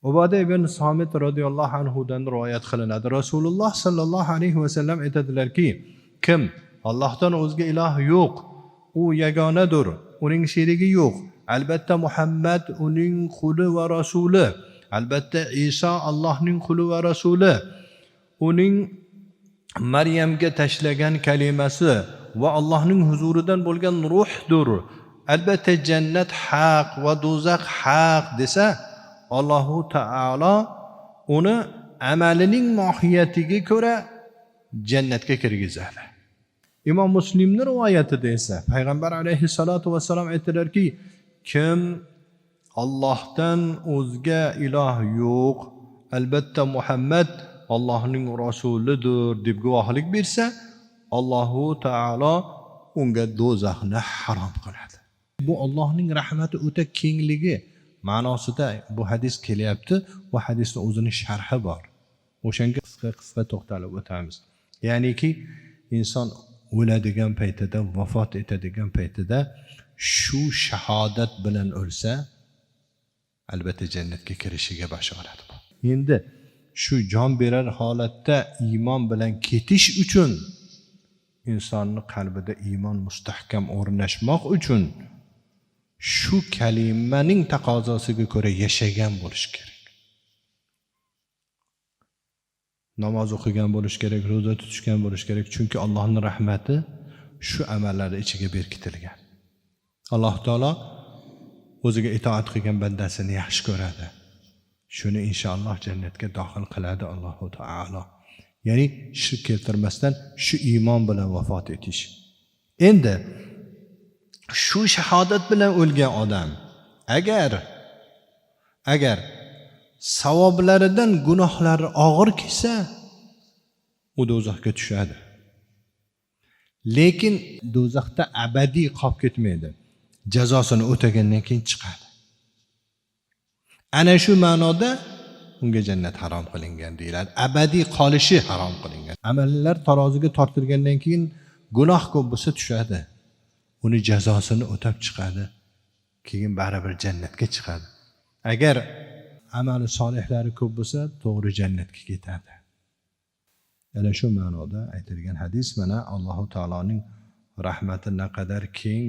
Ubada ibn Somit radhiyallohu anhudan rivoyat qilinadi. Rasululloh sallallohu alayhi vasallam aytadilarki, kim Allohdan o'zga iloh yo'q, u yagonadir, uning sherigi yo'q. Albatta Muhammad uning quli va rasuli. Albatta Iso Allohning quli va rasuli. Uning Maryamga tashlagan kalimasi va Allohning huzuridan bo'lgan ruhdir. Albatta jannat haq va do'zax haq desa, Allohu taolo uni amalining mohiyatiga ko'ra jannatga kirgizadi. Imom Muslimning rivoyatida esa payg'ambar alayhissalatu vassalam aytdilarki, kim Allohdan o'zga iloh yo'q, albatta Muhammad Allohning rasulidir deb guvohlik bersa, Allohu taolo unga do'zaxni harom qiladi. Bu Allohning rahmati o'ta kengligi ma'nosida bu hadis kelyapti. Bu hadisning o'zining sharhi bor. O'shanga qisqa to'xtalib o'tamiz. Ya'niki inson o'ladigan paytida, vafot etadigan paytida shu shahodat bilan o'lsa, albatta jannatga kirishiga bashorat bor. Endi shu jon berar holatda iymon bilan ketish uchun insonning qalbida iymon mustahkam o'rnashmoq uchun shu kalimaning taqozosiga ko'ra yashagan bo'lish kerak. Namoz o'qigan bo'lish kerak, roza tutishgan bo'lish kerak, chunki Allohning rahmati shu amallar ichiga berkitilgan. Alloh taolo o'ziga itoat qilgan bandasini yaxshi ko'radi. Shuni inshaalloh jannatga daxil qiladi Allohu taolo. Ya'ni shirk keltirmasdan shu iymon bilan vafot etish. Endi shu shahodat bilan o'lgan odam agar savoblaridan gunohlari og'ir kelsa, u do'zaxga tushadi. Lekin do'zaxda abadiy qolib ketmaydi. Jazosini o'tagandan keyin chiqadi. Ana shu ma'noda unga jannat harom qilingan deyiladi. Abadiy qolishi harom qilingan. Amallar taroziga tortilgandan keyin gunoh ko'p bo'lsa tushadi. Uni jazosini o'tab chiqadi. Keyin baribir jannatga chiqadi. Agar amali solihlari ko'p bo'lsa, to'g'ri jannatga ketadi. Ana shu ma'noda aytilgan hadis mana Alloh taoloning rahmati naqadar keng